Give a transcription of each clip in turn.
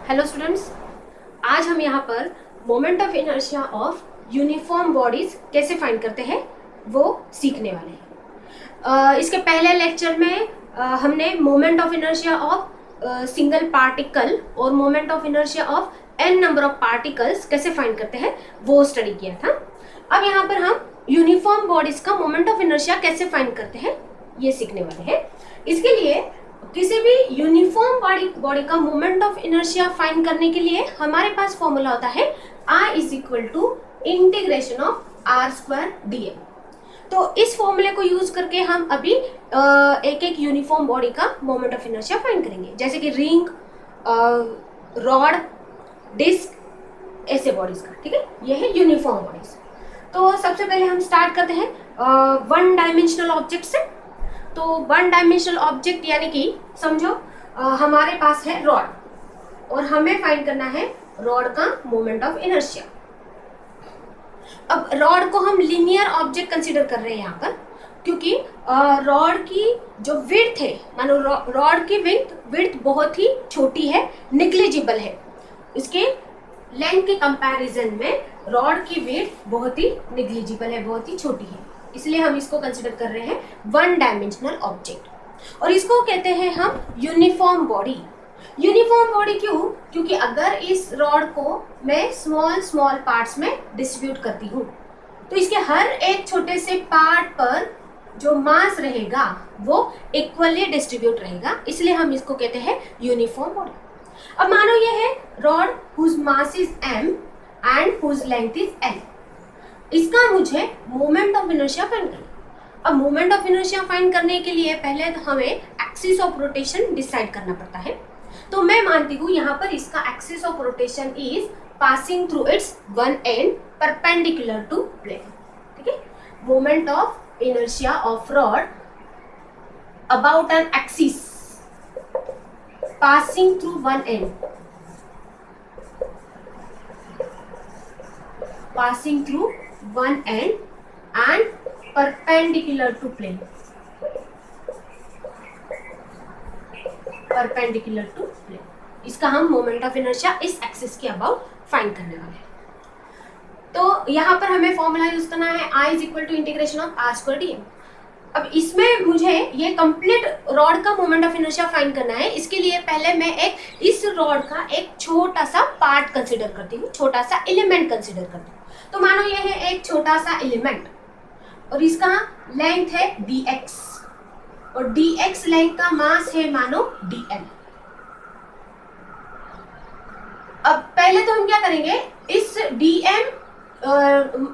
Hello students, आज हम यहाँ पर moment of inertia of uniform bodies कैसे फाइंड करते हैं वो सीखने वाले हैं। इसके पहले लेक्चर में हमने moment of inertia of single particle और moment of inertia of n number of particles कैसे फाइंड करते हैं वो स्टडी किया था। अब यहाँ पर हम यूनिफॉर्म बॉडीज का मोमेंट ऑफ इनर्शिया कैसे फाइंड करते हैं ये सीखने वाले हैं। इसके लिए किसी भी यूनिफॉर्म बॉडी का मोमेंट ऑफ इनर्शिया फाइंड करने के लिए हमारे पास फॉर्मूला होता है I is equal to integration of r square dm। तो इस फॉर्मूले को यूज करके हम अभी एक एक यूनिफॉर्म बॉडी का मोमेंट ऑफ इनर्शिया फाइंड करेंगे, जैसे कि रिंग, रॉड, डिस्क, ऐसे बॉडीज का। ठीक है, ये है यूनिफॉर्म बॉडीज। तो सबसे पहले हम स्टार्ट करते हैं वन डायमेंशनल ऑब्जेक्ट से। तो वन डायमेंशनल ऑब्जेक्ट यानी कि समझो हमारे पास है रॉड और हमें फाइंड करना है रॉड का मोमेंट ऑफ इनर्शिया। अब रॉड को हम लीनियर ऑब्जेक्ट कंसीडर कर रहे हैं यहाँ पर, क्योंकि रॉड की जो विड्थ है, मानो रॉड की विड्थ बहुत ही छोटी है, निग्लिजिबल है। इसके लेंथ के कंपैरिजन में रॉड की विड्थ बहुत ही निग्लिजिबल है, बहुत ही छोटी है, इसलिए हम इसको कंसिडर कर रहे हैं वन डायमेंशनल ऑब्जेक्ट। और इसको कहते हैं हम यूनिफॉर्म बॉडी। यूनिफॉर्म बॉडी क्यों? क्योंकि अगर इस रॉड को मैं स्मॉल स्मॉल पार्ट्स में डिस्ट्रीब्यूट करती हूँ तो इसके हर एक छोटे से पार्ट पर जो मास रहेगा वो इक्वली डिस्ट्रीब्यूट रहेगा, इसलिए हम इसको कहते हैं यूनिफॉर्म बॉडी। अब मानो ये है rod whose mass is m and whose length is l। इसका मुझे मोमेंट ऑफ इनर्शिया फाइंड करना। अब मोमेंट ऑफ इनर्शिया फाइंड करने के लिए पहले तो हमें एक्सिस ऑफ रोटेशन डिसाइड करना पड़ता है। तो मैं मानती हूँ यहाँ पर इसका axis of rotation is passing through its one end perpendicular to plane. ठीक है, moment of inertia of rod about an axis passing through one end, passing through one end and perpendicular to plane, perpendicular to plane। इसका हम moment of inertia इस axis के about find करने वाले हैं। तो यहाँ पर हमें फॉर्मूला यूज करना है I is equal to integration of r square dm। अब इसमें मुझे ये कंप्लीट रॉड का मोमेंट ऑफ इनर्शिया फाइंड करना है। इसके लिए पहले मैं इस रॉड का एक छोटा सा पार्ट कंसीडर करती हूँ, छोटा सा एलिमेंट कंसीडर करती हूँ। तो मानो ये है एक छोटा सा एलिमेंट और इसका लेंथ है dx और dx लेंथ का मास है मानो dm। अब पहले तो हम क्या करेंगे, इस dm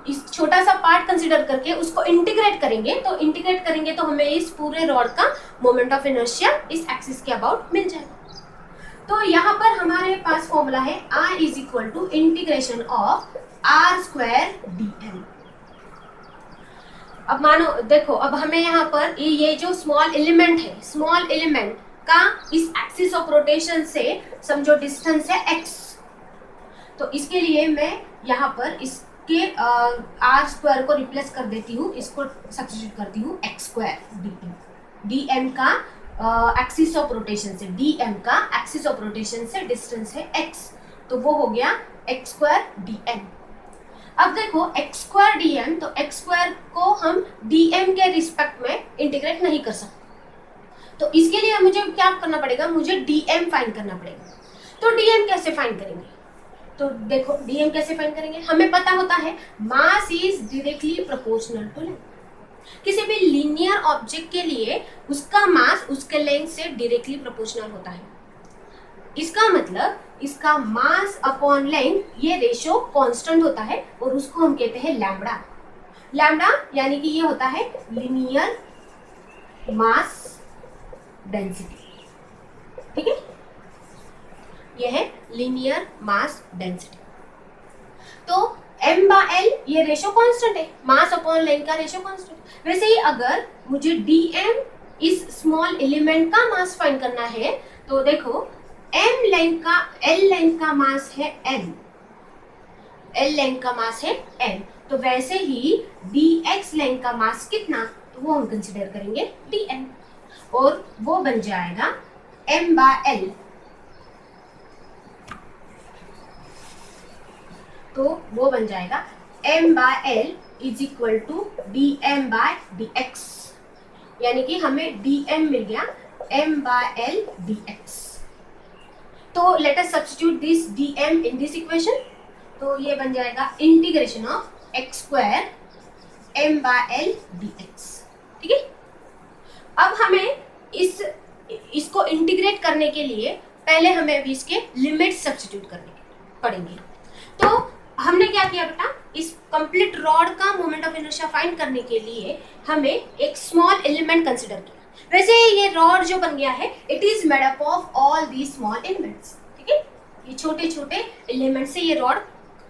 इस छोटा सा पार्ट कंसीडर करके उसको इंटीग्रेट करेंगे। तो इंटीग्रेट करेंगे तो हमें इस पूरे रॉड का मोमेंट ऑफ इनर्शिया इस एक्सिस के अबाउट मिल जाएगा। तो यहाँ पर हमारे पास फॉर्मूला है I is equal to integration of r square dm। अब मानो देखो, अब हमें यहाँ पर ये जो स्मॉल एलिमेंट है, स्मॉल एलिमेंट का इस एक्सिस ऑफ रोटेशन से समझो डिस्टेंस है x। तो इसके लिए मैं यहाँ पर इसके आर स्क्वायर को रिप्लेस कर देती हूँ, इसको सब्स्टिट्यूट करती हूँ x स्क्वायर dm का एक्सिस ऑफ रोटेशन से, dm का एक्सिस ऑफ रोटेशन से डिस्टेंस है x, तो वो हो गया x स्क्वायर dm। अब देखो x स्क्वायर dm, तो x स्क्वायर को हम dm के रिस्पेक्ट में इंटीग्रेट नहीं कर सकते। तो इसके लिए मुझे क्या करना पड़ेगा, मुझे dm फाइंड करना पड़ेगा। तो dm कैसे फाइंड करेंगे? तो देखो dm कैसे फाइंड करेंगे, हमें पता होता है mass is directly proportional to length. किसी भी लीनियर ऑब्जेक्ट के लिए उसका मास उसके लेंथ से डायरेक्टली प्रोपोर्शनल होता है। इसका मतलब इसका मास अपॉन लेंथ, ये रेशियो कांस्टेंट होता है और उसको हम कहते हैं लैम्बडा। लैम्बडा यानी कि ये होता है लीनियर मास डेंसिटी। ठीक है, ये है लीनियर मास डेंसिटी। तो m/l ये रेशियो कांस्टेंट है, मास अपॉन लेंथ का रेशियो कांस्टेंट। वैसे ही अगर मुझे dm इस स्मॉल एलिमेंट का मास फाइंड करना है, तो देखो l लेंथ का मास है n, l लेंथ का मास है n। तो वैसे ही dx लेंथ का मास कितना, तो वो हम कंसीडर करेंगे dm और वो बन जाएगा m/l तो वो बन जाएगा m/l is equal to dm/dx, यानी कि हमें dm मिल गया m/l dx। तो let us substitute this dm in this equation, तो ये बन जाएगा integration of x² m/l dx। ठीक है, अब हमें इसको इंटीग्रेट करने के लिए पहले हमें अभी इसके लिमिट सब्स्टिट्यूट करने पड़ेंगे। तो हमने क्या किया बेटा, इस कंप्लीट रॉड का मोमेंट ऑफ इनर्शिया फाइंड करने के लिए हमें एक स्मॉल एलिमेंट कंसीडर किया। वैसे ये रॉड जो बन गया है it is made up of all the small elements. ठीक है, ये छोटे छोटे एलिमेंट से ये रॉड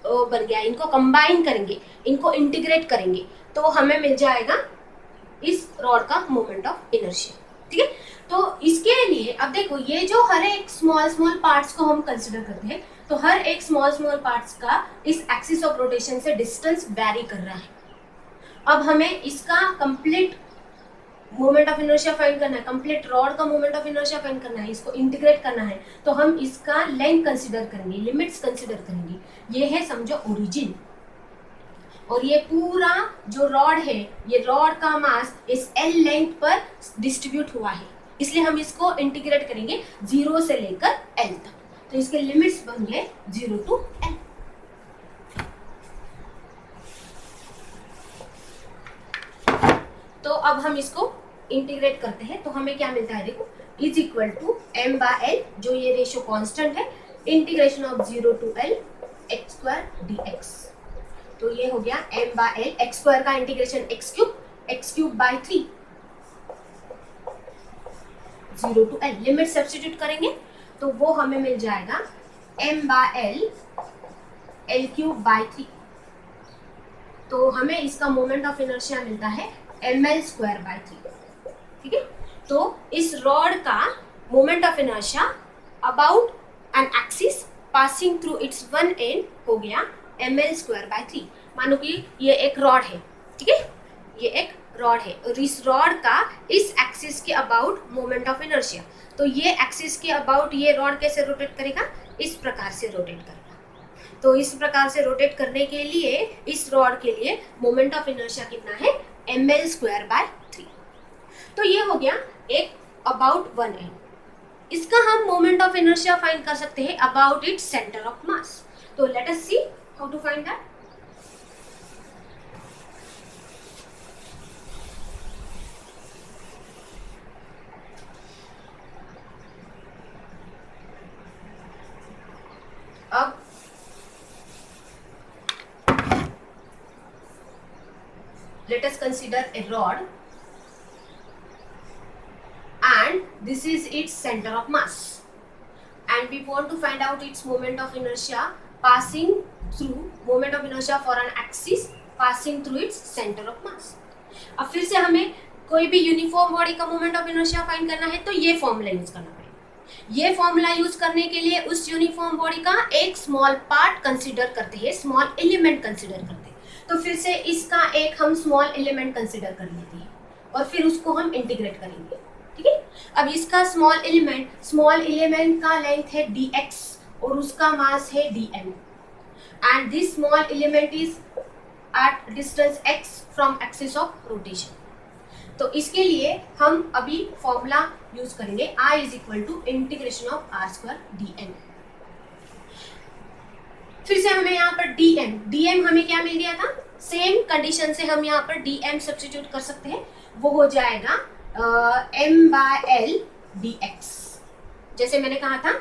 बन गया। इनको कंबाइन करेंगे, इनको इंटीग्रेट करेंगे तो हमें मिल जाएगा इस रॉड का मोमेंट ऑफ इनर्शिया। ठीक है, तो इसके लिए अब देखो ये जो हर एक स्मॉल स्मॉल पार्ट्स को हम कंसिडर करते हैं, तो हर एक स्मॉल स्मॉल पार्ट्स का इस एक्सिस ऑफ रोटेशन से डिस्टेंस वैरी कर रहा है। अब हमें इसका complete moment of inertia find करना है, कंप्लीट रॉड का मोमेंट ऑफ इनर्शिया फाइंड करना है, इसको इंटीग्रेट करना है, तो हम इसका लेंथ कंसिडर करेंगे, लिमिट्स कंसिडर करेंगे। ये है समझो ओरिजिन, और ये पूरा जो रॉड है, ये रॉड का मास इस L लेंथ पर डिस्ट्रीब्यूट हुआ है, इसलिए हम इसको इंटीग्रेट करेंगे 0 से लेकर L तक। तो इसके लिमिट्स बन गए 0 to L। तो अब हम इसको इंटीग्रेट करते हैं, तो हमें क्या मिलता है देखो, इज इक्वल टू m/l, जो ये रेशियो कांस्टेंट है, integration of 0 to L x² dx। तो ये हो गया m/l, x² का integration x³ 0 to L। Limit substitute करेंगे तो वो हमें मिल जाएगा m/l L³ 3। तो हमें इसका मोमेंट ऑफ इनर्शिया मिलता है ml²/3। ठीक है, तो इस रॉड का moment of inertia about an axis passing through its one and हो गया ml²/3। मानो कि ये एक रॉड है, ठीक है, ये एक रॉड है और इस रॉड का इस एक्सिस के अबाउट मोमेंट ऑफ इनर्शिया, तो ये एक्सिस के अबाउट ये रॉड कैसे रोटेट करेगा, इस प्रकार से रोटेट करेगा। तो इस प्रकार से रोटेट करने के लिए इस रॉड के लिए मोमेंट ऑफ इनर्शिया कितना है, ml²/3। तो ये हो गया एक अबाउट वन एंड। इसका हम मोमेंट ऑफ इनर्शिया फाइंड कर सकते हैं about its centre of mass. तो let us see how to find that. अब let us consider a rod and this is its center of mass and we want to find out its moment of inertia passing through moment of inertia for an axis passing through its center of mass। अब फिर से हमें कोई भी uniform body का moment of inertia find करना है तो ये फॉर्मूला यूज करना पड़ेगा। ये फॉर्मूला यूज करने के लिए उस यूनिफॉर्म बॉडी का एक स्मॉल पार्ट कंसीडर करते हैं, स्मॉल एलिमेंट कंसीडर करते हैं। तो फिर से इसका एक हम स्मॉल एलिमेंट कंसीडर कर लेते हैं और फिर उसको हम इंटीग्रेट करेंगे। ठीक है, अब इसका स्मॉल एलिमेंट का लेंथ है dx और उसका मास है dm and this small element is at distance x from axis of rotation. तो इसके लिए हम अभी फॉर्मूला यूज करेंगे I is equal to integration of r² dm। फिर से हमें यहाँ पर dm हमें क्या मिल गया था, सेम कंडीशन से हम यहाँ पर dm सब्स्टिट्यूट कर सकते हैं, वो हो जाएगा m/l dx। जैसे मैंने कहा था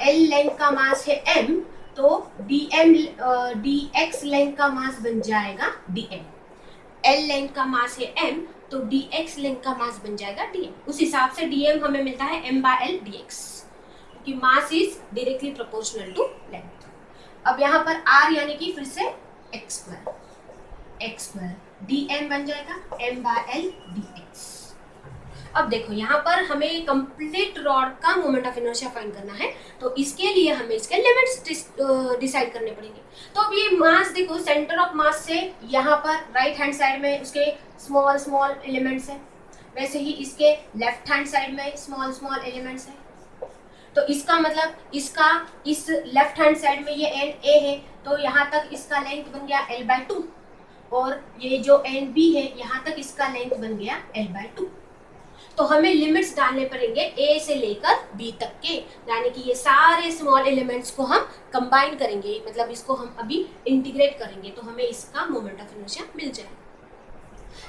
L लेंथ का मास है m, तो dx लेंथ का मास बन जाएगा dm। L लेंथ का मास है m, तो dx लेंथ का मास बन जाएगा dm। उस हिसाब से dm हमें मिलता है m/l dx, क्योंकि mass is directly proportional to length. अब यहाँ पर r यानी कि फिर से x² dm बन जाएगा m/l dx। अब देखो यहाँ पर हमें कंप्लीट रॉड का मोमेंट ऑफ इनर्शिया फाइंड करना है, तो इसके लिए हमें इसके लिमिट्स डिसाइड करने पड़ेंगे। तो अब ये मास देखो, सेंटर ऑफ मास से यहाँ पर राइट हैंड साइड में उसके स्मॉल एलिमेंट्स है, वैसे ही इसके लेफ्ट हैंड साइड में स्मॉल एलिमेंट्स है। तो इसका मतलब इसका इस लेफ्ट हैंड साइड में ये एंड ए है, तो यहाँ तक इसका लेंथ बन गया L/2, और ये जो एंड बी है यहाँ तक इसका लेंथ बन गया L/2। तो हमें लिमिट्स डालने पड़ेंगे ए से लेकर बी तक के, यानी कि ये सारे स्मॉल एलिमेंट्स को हम कंबाइन करेंगे, मतलब इसको हम अभी इंटीग्रेट करेंगे तो हमें इसका मोमेंट ऑफ इनर्शिया मिल जाएगा।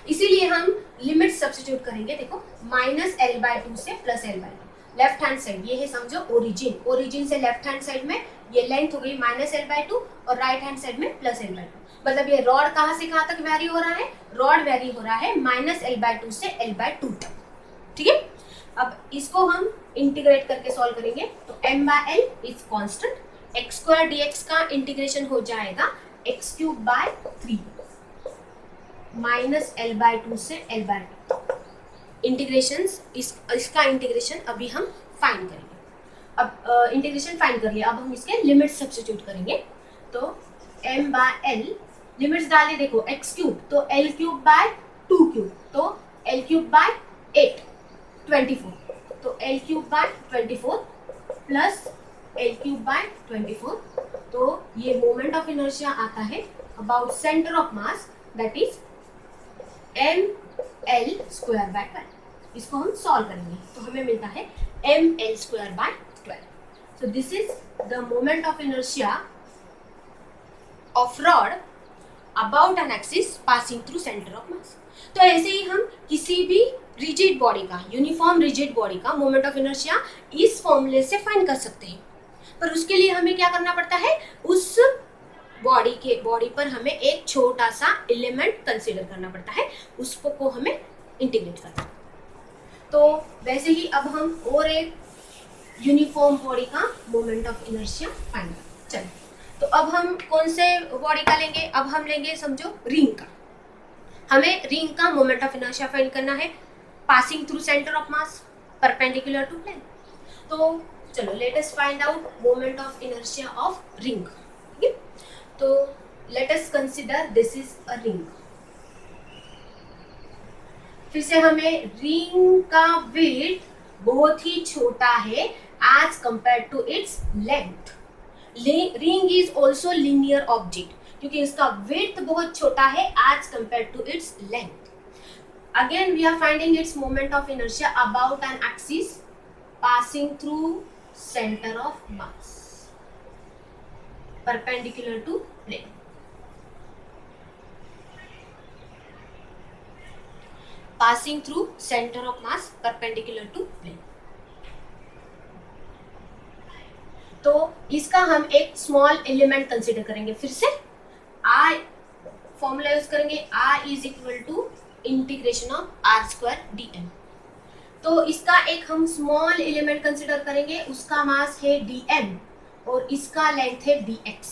इसीलिए हम लिमिट सब्स्टिट्यूट करेंगे। देखो -L/2 से +L/2, लेफ्ट हैंड साइड ये है समझो ओरिजिन, ओरिजिन से लेफ्ट हैंड साइड में ये लेंथ हो गई -L/2 और राइट हैंड साइड में +L/2। मतलब ये रॉड कहाँ से कहाँ तक वेरी हो रहा है, रॉड वेरी हो रहा है -L/2 से L/2 तक, ठीक है। अब इसको हम इंटीग्रेट करके सॉल्व करेंगे तो m/L is constant, x² dx का इंटीग्रेशन हो जाएगा x³ 3 -L/2 से L/2। इंटीग्रेशंस इसका इंटीग्रेशन अभी हम फाइंड करेंगे। अब इंटीग्रेशन फाइंड कर लिया, अब हम इसके लिमिट्स सब्स्टिट्यूट करेंगे। तो m/L लिमिट्स डालिए, देखो x³ तो L³/2³ तो L³/8 24, तो L³/24 प्लस L³/24, तो ये मोमेंट ऑफ इनर्शिया आता है about centre of mass, that is mL²/12। इसको हम सॉल्व करेंगे तो हमें मिलता है mL²/12। So this is the moment of inertia of rod about an axis passing through centre of mass. तो ऐसे ही हम किसी भी रिजिड बॉडी का, यूनिफॉर्म रिजिड बॉडी का मोमेंट ऑफ इनर्शिया इस फॉर्मूले से फाइंड कर सकते हैं, पर उसके लिए हमें क्या करना पड़ता है, उस बॉडी पर हमें एक छोटा सा एलिमेंट कंसीडर करना पड़ता है, उसको हमें इंटीग्रेट करना। तो वैसे ही अब हम और एक यूनिफॉर्म बॉडी का मोमेंट ऑफ इनर्शिया फाइंड करें। चलो, तो अब हम कौन से बॉडी का लेंगे, अब हम लेंगे समझो रिंग का। हमें रिंग का मोमेंट ऑफ इनर्शिया फाइंड करना है passing through centre of mass perpendicular to plane. तो चलो let us find out moment of inertia of ring. तो let us consider this is a ring. फिर से हमें रिंग का विड्थ बहुत ही छोटा है as compare to its length. Ring is also linear object क्योंकि इसका विड्थ बहुत छोटा है as compare to its length. Again we are finding its moment of inertia about an axis passing through centre of mass perpendicular to plane। Passing through center of mass perpendicular to plane। तो इसका हम एक small element consider करेंगे। फिर से I formula use करेंगे, I is equal to integration of r² dm। तो इसका एक हम स्मॉल एलिमेंट कंसीडर करेंगे, उसका मास है dm और इसका लेंथ है dx।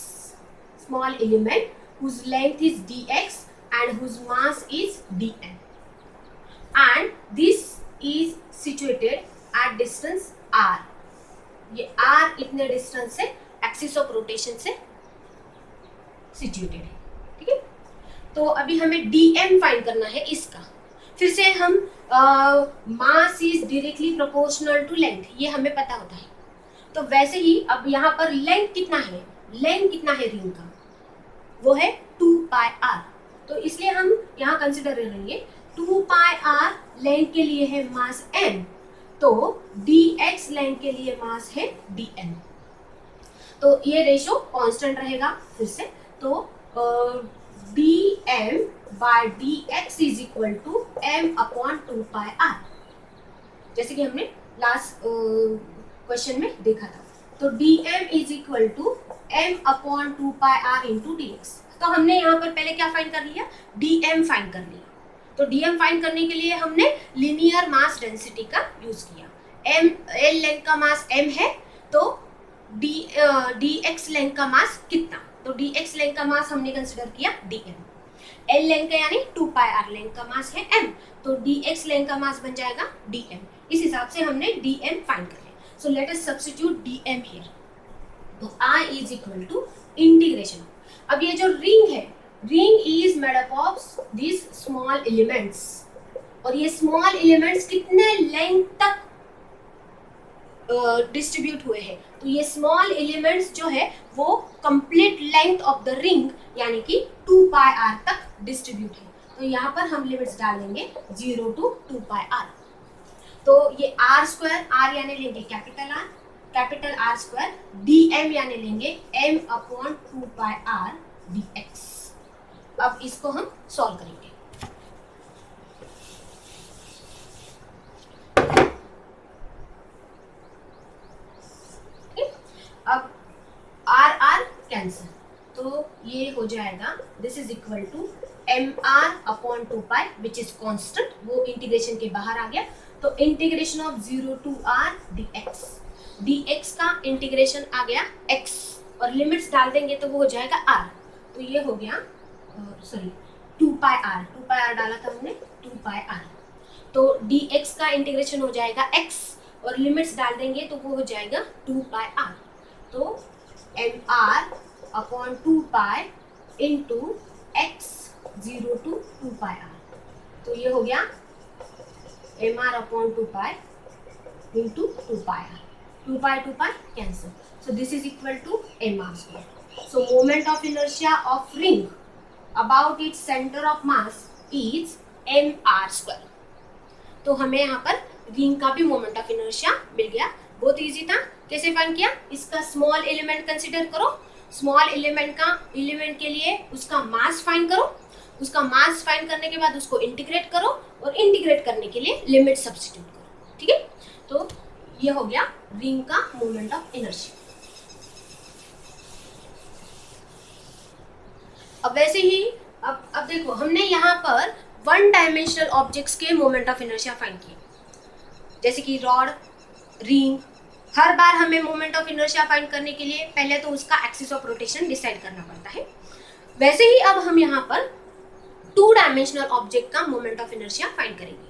Small element whose length is dx and whose mass is dm, and this is situated at distance r। ये r इतने डिस्टेंस से एक्सिस ऑफ रोटेशन से सिचुएटेड है, ठीक है। तो अभी हमें dm फाइंड करना है इसका। फिर से हम mass is directly proportional to length, ये हमें पता होता है। तो वैसे ही अब यहाँ पर लेंथ कितना है, लेंथ कितना है रिंग का, वो है 2πr। तो इसलिए हम यहाँ कंसिडर करेंगे 2πr लेंथ के लिए है मास m, तो dx लेंथ के लिए मास है dm। तो ये रेशो कांस्टेंट रहेगा। फिर से तो dm/dx is equal to m/2πr, जैसे कि हमने लास्ट क्वेश्चन में देखा था। तो dm is equal to m/2πr into dx। तो हमने यहाँ पर पहले क्या फाइंड कर लिया, dm फाइंड कर लिया। तो dm फाइंड करने के लिए हमने लीनियर मास डेंसिटी का यूज किया। l लेंथ का मास m है, तो dx लेंथ का मास कितना, तो dx लेंथ का मास हमने कंसिडर किया dm। l लेंथ का यानी 2πr लेंथ का मास है m, तो dx लेंथ का मास बन जाएगा dm। इस हिसाब से हमने dm फाइंड कर लिया। So let us substitute dm here। तो I is equal to integration। अब ये जो रिंग है, ring is made up of this small elements, और ये स्मॉल एलिमेंट्स कितने लेंथ तक डिस्ट्रीब्यूट हुए हैं। तो ये स्मॉल एलिमेंट्स जो है वो complete length of the ring यानी कि 2 पाई आर तक डिस्ट्रीब्यूट है। तो यहाँ पर हम लिमिट्स डाल देंगे 0 to 2 पाई आर। तो ये आर स्क्वायर, आर यानी लेंगे capital r square, d m यानी लेंगे m upon 2 pi r d x. अब इसको हम सॉल्व करेंगे। अब आर आर कैंसिल, तो ये हो जाएगा this is equal to m r upon 2 पाई विच इज कॉन्स्टेंट, वो इंटीग्रेशन के बाहर आ गया। तो integration of 0 to r dx का इंटीग्रेशन आ गया x और लिमिट्स डाल देंगे तो वो हो जाएगा r। तो ये हो गया सॉरी 2 पाई r डाला था हमने 2 पाई r। तो dx का इंटीग्रेशन हो जाएगा x और लिमिट्स डाल देंगे तो वो हो जाएगा 2 पाई r। तो mr upon 2 pi into x 0 to 2 pi r। तो ये हो गया mr upon 2 pi into 2 pi r। 2 pi cancel. So this is equal to mr square. So moment of inertia of ring about its center of mass is mr square. तो हमें यहाँ पर ring का भी मोमेंट ऑफ इनर्शिया मिल गया। बहुत easy था। कैसे फाइंड किया? इसका स्मॉल एलिमेंट कंसीडर करो, स्मॉल एलिमेंट के लिए उसका मास फाइंड करो, उसका मास फाइंड करने के बाद उसको इंटीग्रेट करो और इंटीग्रेट करने के लिए लिमिट सब्स्टिट्यूट करो। ठीक है, तो ये हो गया रिंग का मोमेंट ऑफ इनर्शिया। अब वैसे ही अब देखो हमने यहाँ पर 1 डायमेंशनल ऑब्जेक्ट्स के मोमेंट ऑफ इनर्शिया फाइंड किए, जैसे कि रॉड, रिंग। हर बार हमें मोमेंट ऑफ इनर्शिया फाइंड करने के लिए पहले तो उसका एक्सिस ऑफ रोटेशन डिसाइड करना पड़ता है। वैसे ही अब हम यहाँ पर 2 डायमेंशनल ऑब्जेक्ट का मोमेंट ऑफ इनर्शिया फाइंड करेंगे।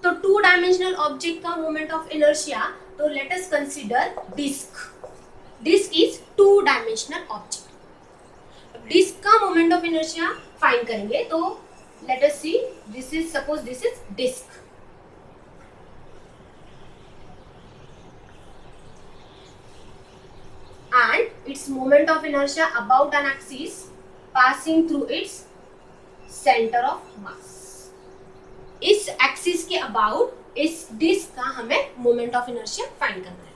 तो 2 डायमेंशनल ऑब्जेक्ट का मोमेंट ऑफ इनर्शिया, तो let us consider disc. Disc is 2 dimensional object. Disc का मोमेंट ऑफ इनर्शिया फाइंड करेंगे तो let us see, this is suppose this is disc and its moment of inertia about an axis passing through its center of mass। इस axis के about इस disc का हमें moment of inertia find करना है।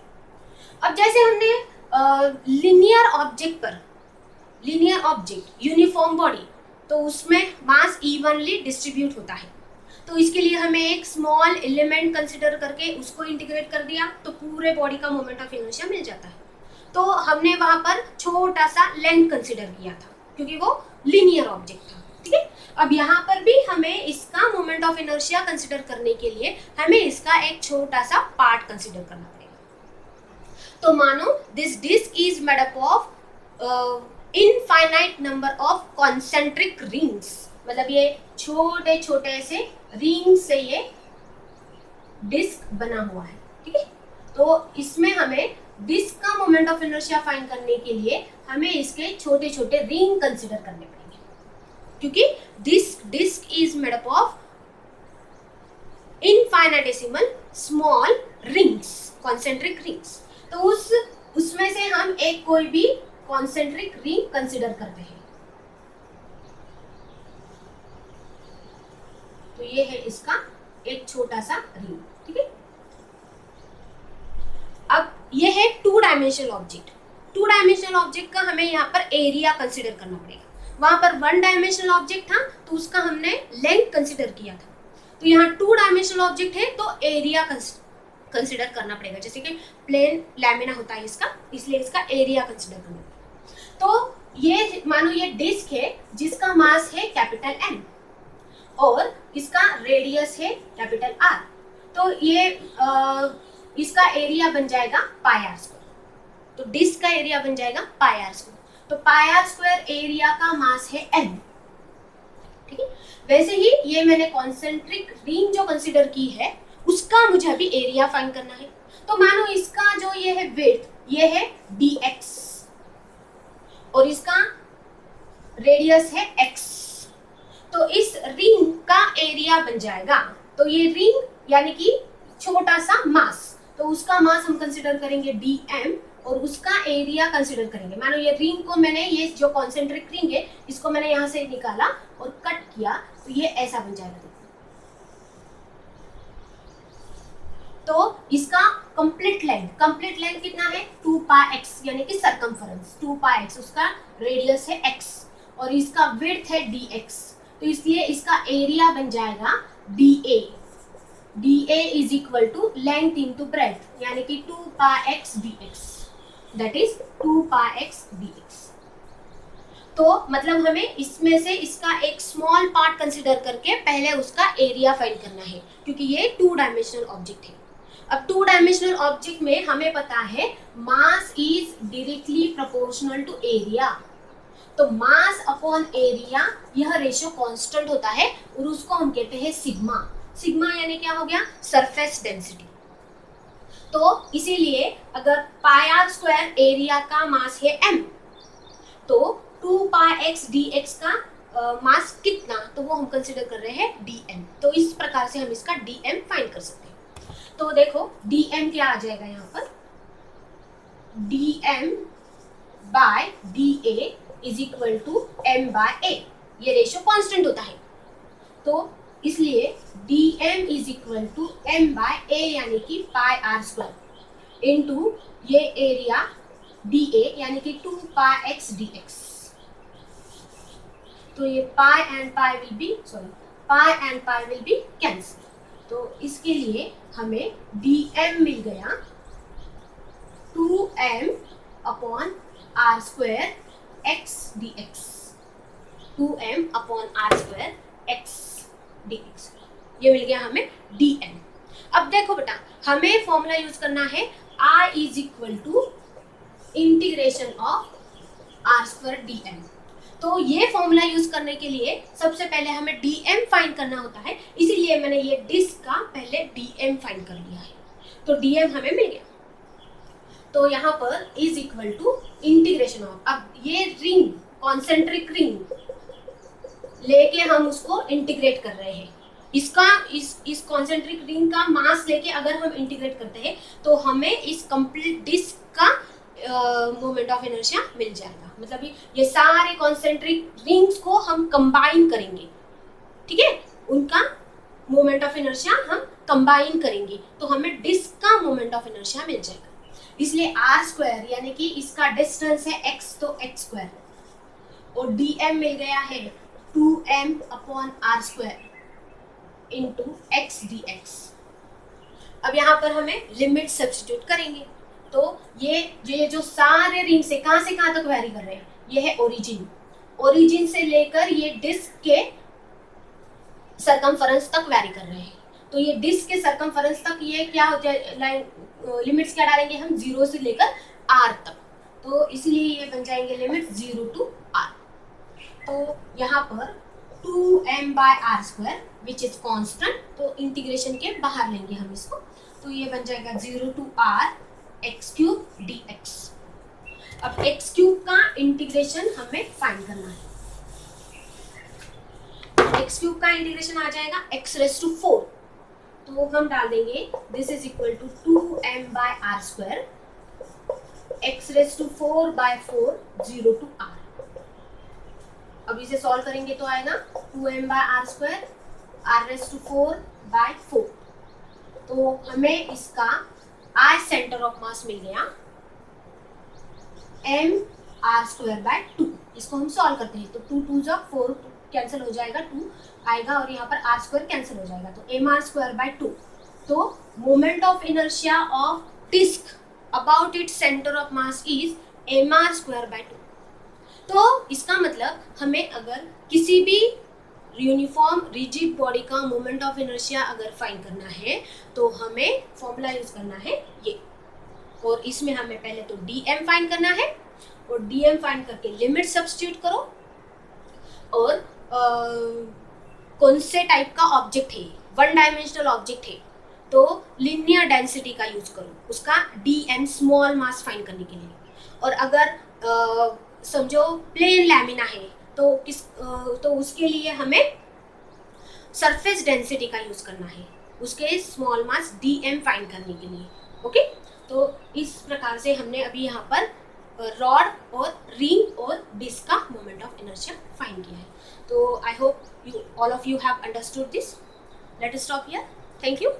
अब जैसे हमने लीनियर ऑब्जेक्ट यूनिफॉर्म बॉडी, तो उसमें मास इवनली डिस्ट्रीब्यूट होता है। तो इसके लिए हमें एक स्मॉल एलिमेंट कंसिडर करके उसको इंटीग्रेट कर दिया तो पूरे बॉडी का मोमेंट ऑफ इनर्शिया मिल जाता है। तो हमने वहां पर छोटा सा लेंथ कंसिडर किया था क्योंकि वो लीनियर ऑब्जेक्ट था। ठीक है, अब यहाँ पर भी हमें इसका मोमेंट ऑफ इनर्शिया कंसिडर करने के लिए हमें इसका एक छोटा सा पार्ट कंसिडर करना पड़ेगा। तो मानो this disc is made up of infinite number of concentric rings, मतलब ये छोटे छोटे से रिंग से ये डिस्क बना हुआ है। ठीक है, तो इसमें हमें डिस्क का मोमेंट ऑफ इनर्शिया फाइंड करने के लिए हमें इसके छोटे छोटे रिंग कंसिडर करने पड़ेंगे क्योंकि disc is made up of infinitesimal small rings, concentric rings. तो उसमें से हम एक कोई भी कॉन्सेंट्रिक रिंग कंसिडर करते हैं। तो ये है इसका एक छोटा सा रिंग। ठीक है, अब ये है 2 डायमेंशनल ऑब्जेक्ट। 2 डायमेंशनल ऑब्जेक्ट का हमें यहाँ पर एरिया कंसिडर करना पड़ेगा। वहां पर 1 डायमेंशनल ऑब्जेक्ट था तो उसका हमने लेंथ कंसिडर किया था। तो यहाँ 2 डायमेंशनल ऑब्जेक्ट है तो एरिया कंसिडर करना पड़ेगा। जैसे कि प्लेन लैमिना होता है इसका, इसलिए इसका एरिया कंसिडर करना पड़ेगा। तो ये मानो ये डिस्क है जिसका मास है कैपिटल N और इसका रेडियस है कैपिटल R। तो ये इसका एरिया बन जाएगा पाई आर स्क्वायर। तो डिस्क का एरिया बन जाएगा पाई आर स्क्वायर। तो पाई आर स्क्वायर एरिया का मास है n। ठीक है, वैसे ही ये मैंने कॉन्सेंट्रिक रिंग जो कंसीडर की है उसका मुझे अभी एरिया फाइंड करना है। तो मानो इसका जो ये है विड्थ, ये है dx और इसका रेडियस है x। तो इस रिंग का एरिया बन जाएगा, तो ये रिंग यानी कि छोटा सा मास, तो उसका मास हम कंसिडर करेंगे dm और उसका एरिया कंसिडर करेंगे। मानो ये रिंग को मैंने, ये जो कॉन्सेंट्रिक रिंग है इसको मैंने यहाँ से निकाला और कट किया तो ये ऐसा बन जाएगा। तो इसका कंप्लीट लेंथ कितना है 2πx यानी कि सरकमफरेंस 2πx, उसका रेडियस है x और इसका विड्थ है dx, तो इसलिए इसका एरिया बन जाएगा dA is equal to length into breadth यानी कि 2πx dx, that is 2πx dx। तो मतलब हमें इसमें से इसका एक स्मॉल पार्ट कंसिडर करके पहले उसका एरिया फाइंड करना है, क्योंकि ये 2 डायमेंशनल ऑब्जेक्ट है। अब 2 डायमेंशनल ऑब्जेक्ट में हमें पता है mass is directly proportional to area, तो मास अपॉन एरिया यह रेशियो कांस्टेंट होता है और उसको हम कहते हैं सिग्मा। सिग्मा यानी क्या हो गया, सरफेस डेंसिटी। तो इसीलिए अगर पाई आर स्क्वायर एरिया का मास है m, तो 2πx dx का मास कितना, तो वो हम कंसिडर कर रहे हैं dm। तो इस प्रकार से हम इसका dm फाइंड कर सकते हैं। तो देखो dm क्या आ जाएगा यहाँ पर, dm by da is equal to m by a, ये रेशियो कांस्टेंट होता है। तो इसलिए dm is equal to m by a यानी कि पाई आर स्क्वायर इंटू ये एरिया da यानी कि 2πx dx। तो ये pi and pi will be cancel, तो इसके लिए हमें dm मिल गया 2m upon r square x dx, 2m upon r square x dx, ये मिल गया हमें dm। अब देखो बेटा, हमें फॉर्मूला यूज करना है I is equal to integration of r square dm। तो ये फॉर्मूला यूज करने के लिए सबसे पहले हमें dm फाइंड करना होता है, इसीलिए मैंने ये डिस्क का पहले dm फाइंड कर लिया है। तो dm हमें मिल गया, तो यहाँ पर is equal to integration of, अब ये रिंग कॉन्सेंट्रिक रिंग लेके हम उसको इंटीग्रेट कर रहे हैं। इसका इस कॉन्सेंट्रिक रिंग का मास लेके अगर हम इंटीग्रेट करते हैं तो हमें इस कंप्लीट डिस्क का मोमेंट ऑफ इनर्शिया मिल जाएगा। मतलब ये सारे कॉन्सेंट्रिक रिंग्स को हम कंबाइन करेंगे, ठीक है, उनका मोमेंट ऑफ इनर्शिया हम कंबाइन करेंगे तो हमें डिस्क का मोमेंट ऑफ इनर्शिया मिल जाएगा। इसलिए आर स्क्वायर यानी कि इसका डिस्टेंस है x, तो x स्क्वायर और dm मिल गया है 2m upon r square into x dx। अब यहाँ पर हमें लिमिट सब्स्टिट्यूट करेंगे, तो ये जो सारे रिंग से कहाँ तक वैरी कर रहे हैं, ये है ओरिजिन से लेकर ये डिस्क के सरकमफरेंस तक वैरी कर रहे हैं। तो ये डिस्क के सरकमफरेंस तक ये क्या होता है, लाइन लिमिट्स क्या डालेंगे हम, 0 से लेकर r तक, तो इसलिए ये बन जाएंगे लिमिट 0 to r। तो यहाँ पर 2m by r square which is constant, तो इंटीग्रेशन के बाहर लेंगे हम इसको, तो ये बन जाएगा 0 to r x cube dx। अब x क्यूब का इंटीग्रेशन हमें फाइंड करना है, x क्यूब का इंटीग्रेशन आ जाएगा x रेज़ टू 4, तो हम डाल देंगे this is equal to 2m by r square x raise to 4 by 4 0 to r। अब इसे सॉल्व करेंगे तो आएगा 2m by r square r raise to 4 by 4, तो हमें इसका I सेंटर ऑफ मास मिल गया m r स्क्वायर बाय 2। इसको हम सॉल्व करते हैं तो 2 2 जा 4 कैंसिल हो जाएगा, 2 आएगा और यहाँ पर r स्क्वायर कैंसिल हो जाएगा, तो m r स्क्वायर बाय 2। तो moment of inertia of disc about its centre of mass is m r square by 2। तो इसका मतलब हमें अगर किसी भी यूनिफॉर्म रिजिड बॉडी का मोमेंट ऑफ इनर्शिया अगर फाइंड करना है तो हमें फॉर्मूला यूज करना है ये, और इसमें हमें पहले तो dm फाइंड करना है और dm फाइंड करके लिमिट सब्स्टिट्यूट करो, और कौन से टाइप का ऑब्जेक्ट है, 1 डायमेंशनल ऑब्जेक्ट है तो लिनियर डेंसिटी का यूज करो उसका dn स्मॉल मास फाइंड करने के लिए, और अगर समझो प्लेन लैमिना है तो उसके लिए हमें सरफेस डेंसिटी का यूज करना है उसके स्मॉल मास dm फाइंड करने के लिए। ओके, तो इस प्रकार से हमने अभी यहाँ पर रॉड और रिंग और डिस्क का मोमेंट ऑफ इनर्शिया फाइंड किया है. तो I hope you all of you have understood this. Let us stop here. Thank you.